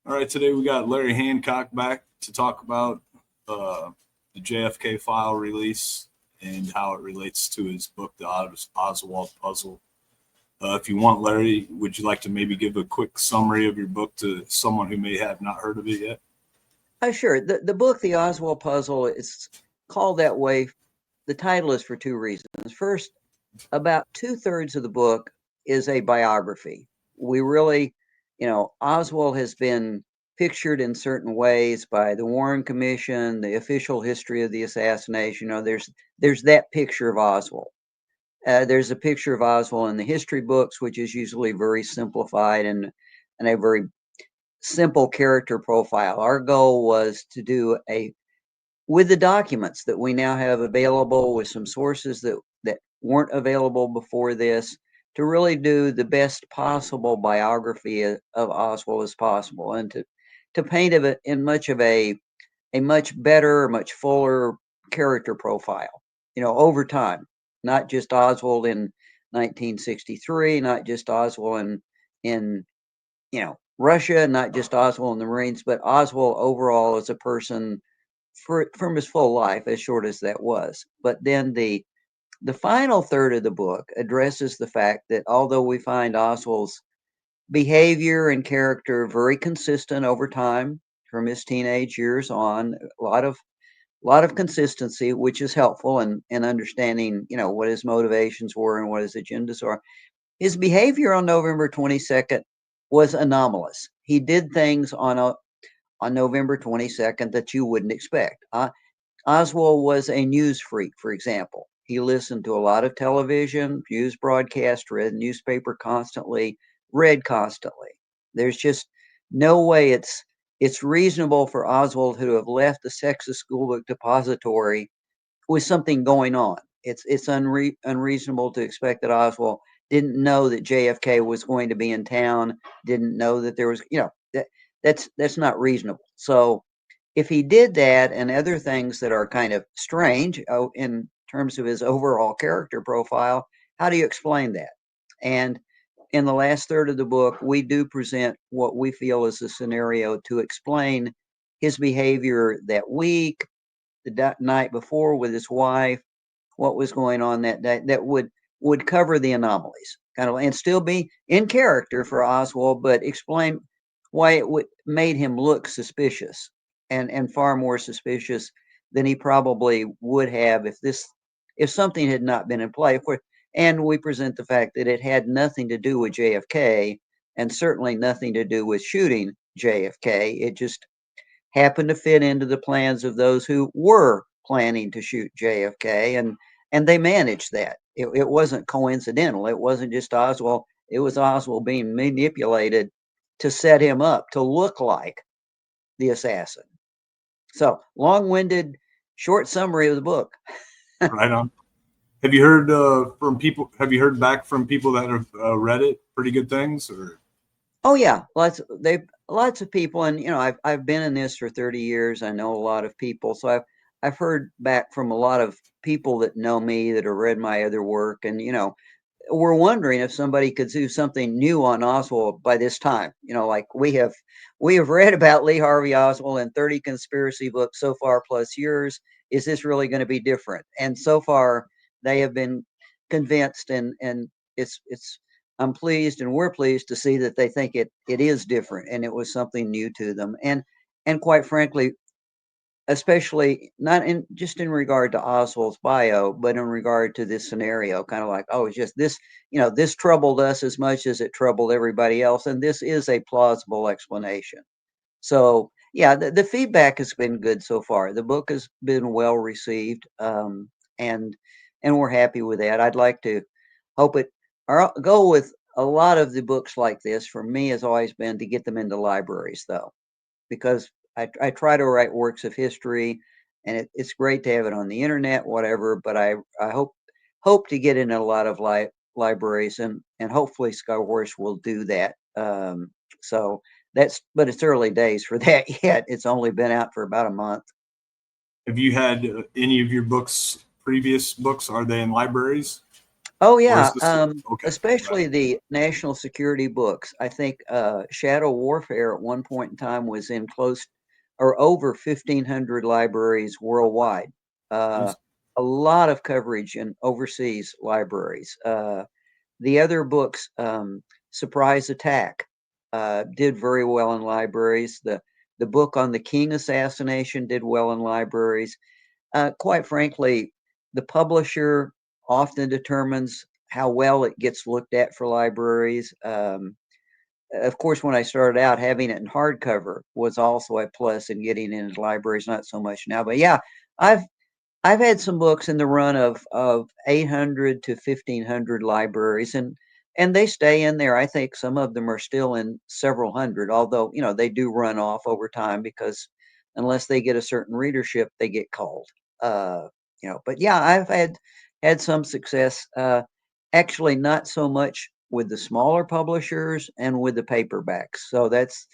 All right, today we got Larry Hancock back to talk about the JFK file release and how it relates to his book, The Oswald Puzzle. If you want, Larry, would you like to maybe give a quick summary of your book to someone who may have not heard of it yet? Sure. The book, The Oswald Puzzle, is called that way. The title is for two reasons. First, about two-thirds of the book is a biography. We really, Oswald has been pictured in certain ways by the Warren Commission, the official history of the assassination. There's that picture of Oswald. There's a picture of Oswald in the history books, which is usually very simplified and a very simple character profile. Our goal was to do with the documents that we now have available, with some sources that weren't available before this, to really do the best possible biography of Oswald as possible, and to paint it in much of a much better, much fuller character profile, over time. Not just Oswald in 1963, not just Oswald in Russia, not just Oswald in the Marines, but Oswald overall as a person from his full life, as short as that was. But then the final third of the book addresses the fact that although we find Oswald's behavior and character very consistent over time, from his teenage years on, a lot of consistency, which is helpful in understanding, what his motivations were and what his agendas are. His behavior on November 22nd was anomalous. He did things on November 22nd that you wouldn't expect. Oswald was a news freak, for example. He listened to a lot of television, news broadcast, read newspaper constantly, read constantly. There's just no way it's reasonable for Oswald to have left the Texas Schoolbook Depository with something going on. It's unreasonable to expect that Oswald didn't know that JFK was going to be in town, didn't know that there was, that's not reasonable. So if he did that and other things that are kind of strange in terms of his overall character profile, how do you explain that? And in the last third of the book, we do present what we feel is a scenario to explain his behavior that week, the night before with his wife, what was going on that day, that would cover the anomalies, kind of, and still be in character for Oswald, but explain why made him look suspicious, and far more suspicious than he probably would have if something had not been in play. And we present the fact that it had nothing to do with JFK, and certainly nothing to do with shooting JFK. It just happened to fit into the plans of those who were planning to shoot JFK, and they managed that. It wasn't coincidental. It wasn't just Oswald. It was Oswald being manipulated to set him up to look like the assassin. So, long-winded, short summary of the book. Right on. Have you heard from people? Have you heard back from people that have read it? Pretty good things, or Oh yeah, lots of people, and I've been in this for 30 years. I know a lot of people, so I've heard back from a lot of people that know me, that have read my other work, and we're wondering if somebody could do something new on Oswald by this time. Like we have read about Lee Harvey Oswald in 30 conspiracy books so far, plus yours. Is this really going to be different? And so far, they have been convinced, and it's I'm pleased, and we're pleased to see that they think it is different, and it was something new to them. And quite frankly, especially not in just in regard to Oswald's bio, but in regard to this scenario, kind of like, oh, it's just this, this troubled us as much as it troubled everybody else, and this is a plausible explanation. So yeah, the feedback has been good so far. The book has been well received, and we're happy with that. I'd like to hope it. Our goal with a lot of the books like this, for me, has always been to get them into libraries, though, because I try to write works of history, and it's great to have it on the internet, whatever. But I hope to get in a lot of libraries, and hopefully Skyhorse will do that. So but it's early days for that yet. It's only been out for about a month. have you had any of your books, previous books, are they in libraries? Oh or is yeah, this okay? especially Right. the national security books. I think Shadow Warfare at one point in time was in close or over 1,500 libraries worldwide. Uh, Jeez. a lot of coverage in overseas libraries. The other books, Surprise Attack, did very well in libraries. The book on the King assassination did well in libraries. Quite frankly, the publisher often determines how well it gets looked at for libraries. Of course, when I started out, having it in hardcover was also a plus in getting into libraries. Not so much now, but yeah, I've I've had some books in the run of 800 to 1,500 libraries, and they stay in there. I think some of them are still in several hundred, although they do run off over time because unless they get a certain readership, they get called. Uh, but yeah, I've had some success. Actually, not so much with the smaller publishers and with the paperbacks. So that's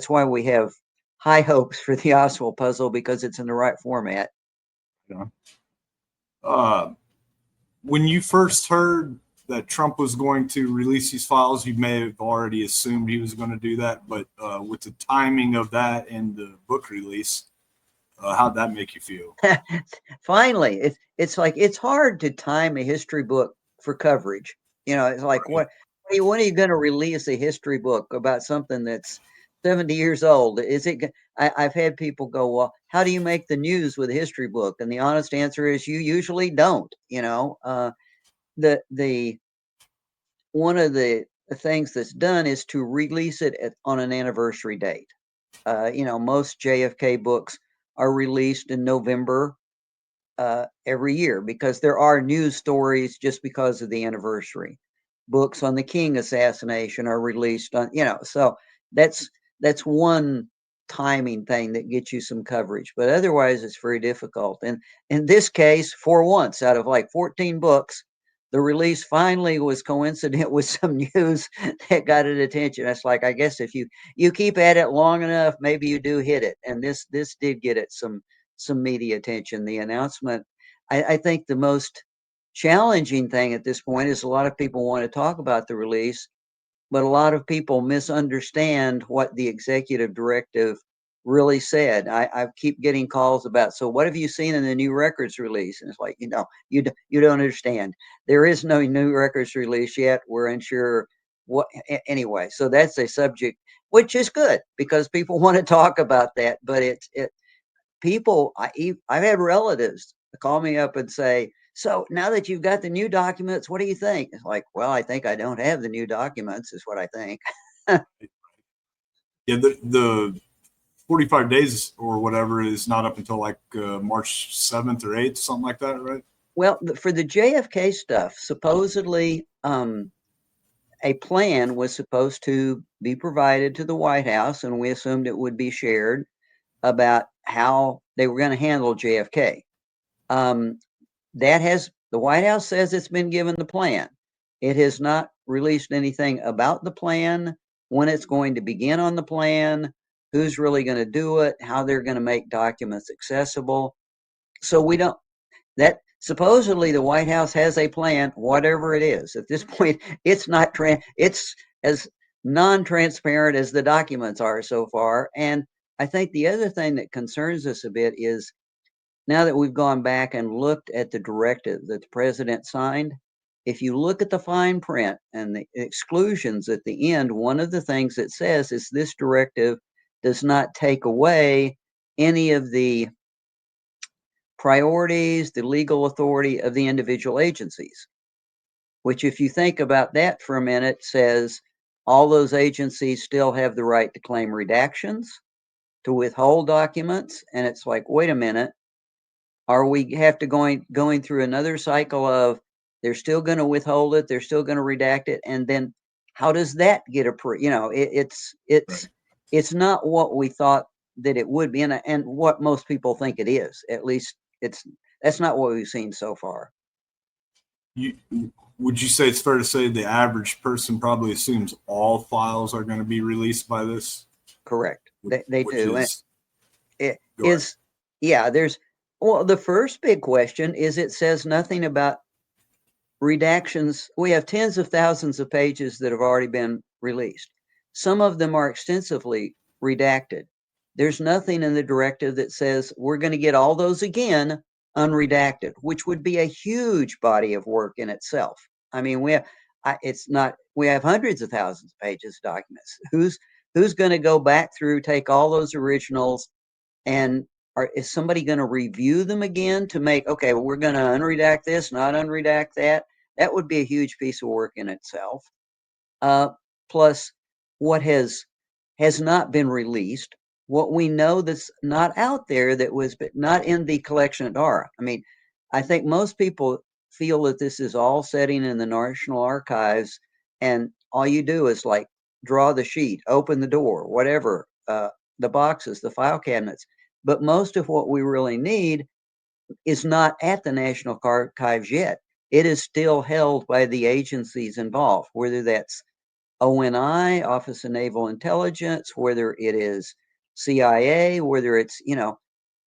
why we have high hopes for the Oswald Puzzle because it's in the right format. Yeah. Uh, when you first heard that Trump was going to release these files, you may have already assumed he was going to do that. But with the timing of that and the book release, how'd that make you feel? Finally, it's like it's hard to time a history book for coverage. It's like Right. when are you going to release a history book about something that's 70 years old? Is it? I've had people go, well, how do you make the news with a history book? And the honest answer is you usually don't. The one of the things that's done is to release it on an anniversary date. Most JFK books are released in November every year because there are news stories just because of the anniversary. Books on the King assassination are released on, so that's that's one timing thing that gets you some coverage, but otherwise it's very difficult. And in this case, for once, out of like 14 books, the release finally was coincident with some news that got it attention. It's like I guess if you keep at it long enough, maybe you do hit it. And this did get it some media attention. The announcement, I think the most challenging thing at this point is a lot of people want to talk about the release, but a lot of people misunderstand what the executive directive really said. I keep getting calls about, so what have you seen in the new records release? And it's like, you don't understand. There is no new records release yet. We're unsure what, anyway. So that's a subject, which is good because people want to talk about that, but it people I've had relatives call me up and say, so now that you've got the new documents, what do you think? It's like, well, I think I don't have the new documents is what I think. Yeah, the 45 days or whatever is not up until like March 7th or 8th, something like that, right? Well, for the JFK stuff, supposedly a plan was supposed to be provided to the White House, and we assumed it would be shared about how they were going to handle JFK. Um, the White House says it's been given the plan. It has not released anything about the plan, when it's going to begin on the plan, who's really going to do it, how they're going to make documents accessible. So we don't, that supposedly the White House has a plan, whatever it is. At this point, it's as non-transparent as the documents are so far. And I think the other thing that concerns us a bit is now that we've gone back and looked at the directive that the president signed, if you look at the fine print and the exclusions at the end, one of the things it says is this directive does not take away any of the priorities, the legal authority of the individual agencies, which, if you think about that for a minute, says all those agencies still have the right to claim redactions, to withhold documents. And it's like, wait a minute, are we have to going through another cycle of they're still going to withhold it, they're still going to redact it, and then how does that get approved? Right. It's not what we thought that it would be, and what most people think it is. At least it's that's not what we've seen so far. You would you say it's fair to say the average person probably assumes all files are going to be released by this, Correct. They which do, and is it go ahead. is yeah. There's well, the first big question is it says nothing about redactions, we have tens of thousands of pages that have already been released. Some of them are extensively redacted. There's nothing in the directive that says we're going to get all those again unredacted, which would be a huge body of work in itself. I mean, we have hundreds of thousands of pages of documents. Who's going to go back through, take all those originals, and is somebody going to review them again to make, okay, well, we're going to unredact this, not unredact that? That would be a huge piece of work in itself. Plus, what has not been released, what we know that's not out there, that was not in the collection at DARA. I mean, I think most people feel that this is all sitting in the National Archives, and all you do is like draw the sheet, open the door, whatever, the boxes, the file cabinets. But most of what we really need is not at the National Archives yet. It is still held by the agencies involved, whether that's ONI, Office of Naval Intelligence, whether it is CIA, whether it's,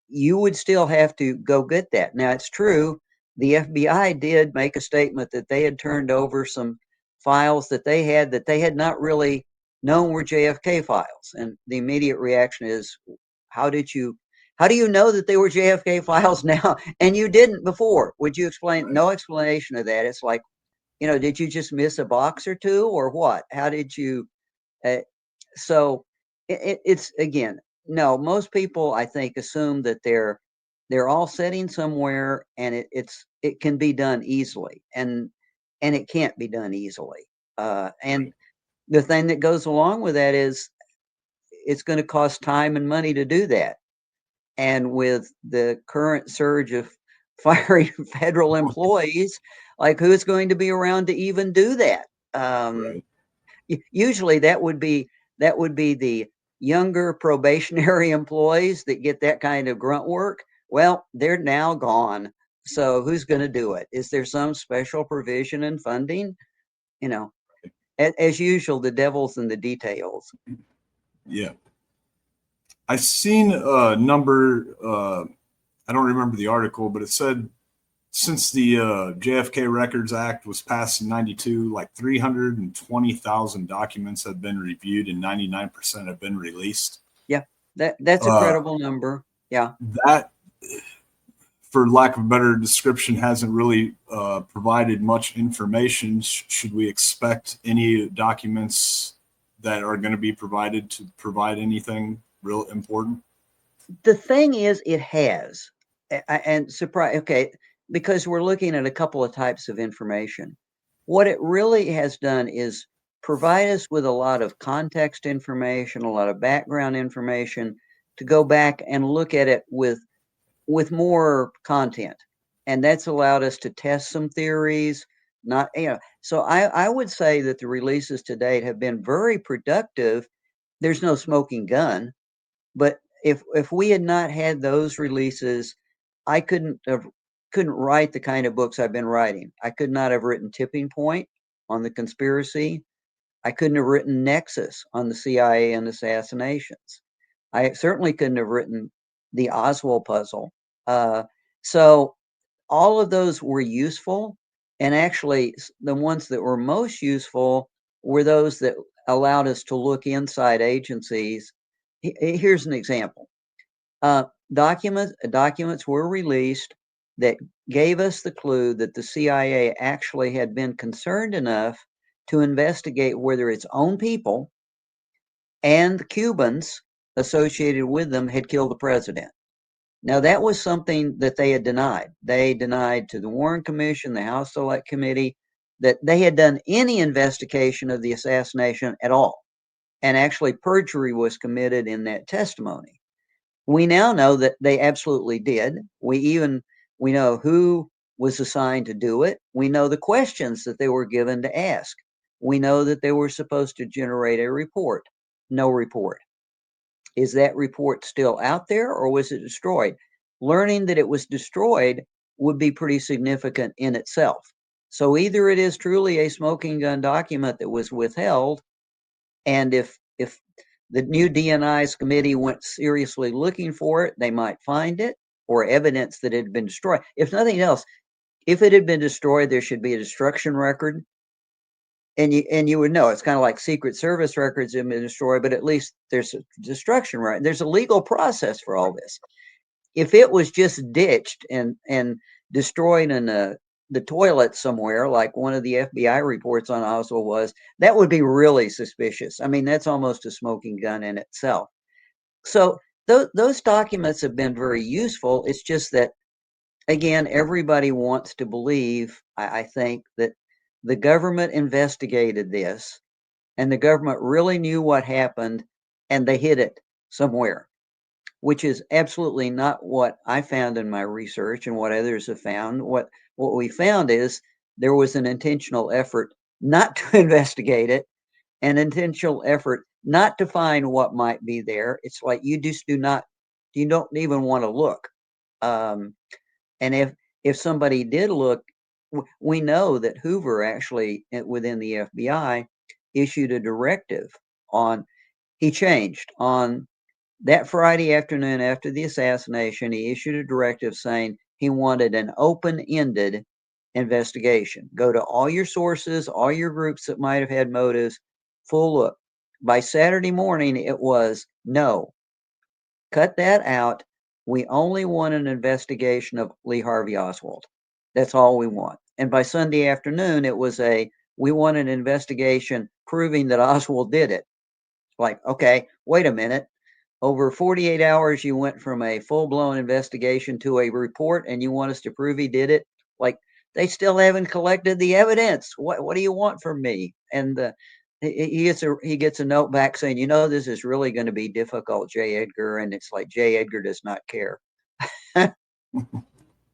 you would still have to go get that. Now, it's true, the FBI did make a statement that they had turned over some files that they had not really known were JFK files. And the immediate reaction is, how do you know that they were JFK files now and you didn't before? Would you explain? No explanation of that. It's like, did you just miss a box or two, or what? How did you? So it's, again, no. Most people, I think, assume that they're all sitting somewhere, and it can be done easily, and it can't be done easily. And the thing that goes along with that is it's going to cost time and money to do that. And with the current surge of firing federal employees, like, who's going to be around to even do that? Usually that would be the younger probationary employees that get that kind of grunt work. Well, they're now gone. So who's going to do it? Is there some special provision in funding? As usual, the devil's in the details. Yeah. I've seen a number, I don't remember the article, but it said since the JFK Records Act was passed in 92, like 320,000 documents have been reviewed and 99% have been released. Yeah, that's a credible number. Yeah. That, for lack of a better description, hasn't really provided much information. Should we expect any documents that are going to be provided to provide anything real important? The thing is, it has, and surprise. Okay, because we're looking at a couple of types of information. What it really has done is provide us with a lot of context information, a lot of background information to go back and look at it with more content, and that's allowed us to test some theories. Not, so I would say that the releases to date have been very productive. There's no smoking gun. But if we had not had those releases, I couldn't write the kind of books I've been writing. I could not have written Tipping Point on the conspiracy. I couldn't have written Nexus on the CIA and assassinations. I certainly couldn't have written the Oswald Puzzle. So all of those were useful, and actually the ones that were most useful were those that allowed us to look inside agencies. Here's an example. Documents were released that gave us the clue that the CIA actually had been concerned enough to investigate whether its own people and the Cubans associated with them had killed the president. Now, that was something that they had denied. They denied to the Warren Commission, the House Select Committee, that they had done any investigation of the assassination at all. And actually, perjury was committed in that testimony. We now know that they absolutely did. We know who was assigned to do it. We know the questions that they were given to ask. We know that they were supposed to generate a report. No report. Is that report still out there, or was it destroyed? Learning that it was destroyed would be pretty significant in itself. So either it is truly a smoking gun document that was withheld, and if the new DNI's committee went seriously looking for it, they might find it, or evidence that it had been destroyed. If nothing else, If it had been destroyed, there should be a destruction record. And you would know. It's kind of like Secret Service records have been destroyed, but at least there's a destruction right. There's a legal process for all this. If it was just ditched and destroyed in the toilet somewhere, like one of the FBI reports on Oswald was, that would be really suspicious. I mean, that's almost a smoking gun in itself. So those documents have been very useful. It's just that, again, everybody wants to believe, I think, that the government investigated this and the government really knew what happened and they hid it somewhere, which is absolutely not what I found in my research and what others have found. What we found is there was an intentional effort not to investigate it, an intentional effort not to find what might be there. It's like you just you don't even want to look. And if somebody did look, we know that Hoover actually within the FBI issued a directive on. He changed on that Friday afternoon after the assassination. He issued a directive saying he wanted an open-ended investigation. Go to all your sources, all your groups that might have had motives, full look. By Saturday morning, it was no, cut that out. We only want an investigation of Lee Harvey Oswald. That's all we want. And by Sunday afternoon, it was we want an investigation proving that Oswald did it. Like, okay, wait a minute. Over 48 hours, you went from a full-blown investigation to a report, and you want us to prove he did it? Like, they still haven't collected the evidence. What do you want from me? And he gets a note back saying, this is really going to be difficult, J. Edgar. And it's like, J. Edgar does not care.